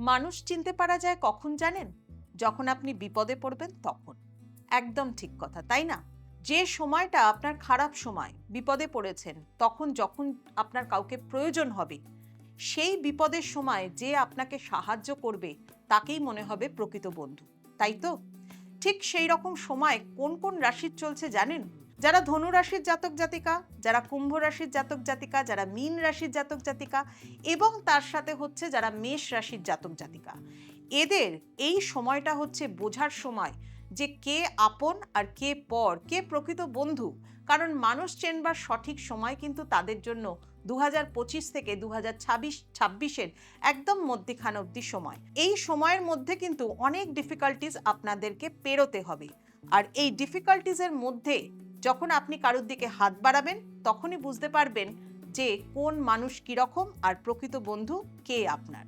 মানুষ চিনতে পারা যায় কখন জানেন? যখন আপনি বিপদে পড়বেন তখন। একদম ঠিক কথা, তাই না? যে সময়টা আপনার খারাপ সময়, বিপদে পড়েছেন, তখন যখন আপনার কাউকে প্রয়োজন হবে, সেই বিপদের সময় যে আপনাকে সাহায্য করবে তাকেই মনে হবে প্রকৃত বন্ধু। তাই তো? ঠিক সেই রকম সময় কোন কোন রাশির চলছে জানেন? যারা ধনু রাশির জাতক জাতিকা, যারা কুম্ভ রাশির জাতক জাতিকা, যারা মীন রাশির জাতক জাতিকা এবং তার সাথে হচ্ছে যারা মেষ রাশির জাতক জাতিকা, এদের এই সময়টা হচ্ছে বোঝার সময় যে কে আপন আর কে পর, কে প্রকৃত বন্ধু। কারণ মানুষ চেনবার সঠিক সময় কিন্তু তাদের জন্য 2025 থেকে 2026-এর একদম মধ্যিখান অবধি সময়। এই সময়ের মধ্যে কিন্তু অনেক ডিফিকাল্টিজ আপনাদেরকে পেরোতে হবে। আর এই ডিফিকাল্টিজের মধ্যে যখন আপনি কারোর দিকে হাত বাড়াবেন, তখনই বুঝতে পারবেন যে কোন মানুষ কিরকম আর প্রকৃত বন্ধু কে আপনার।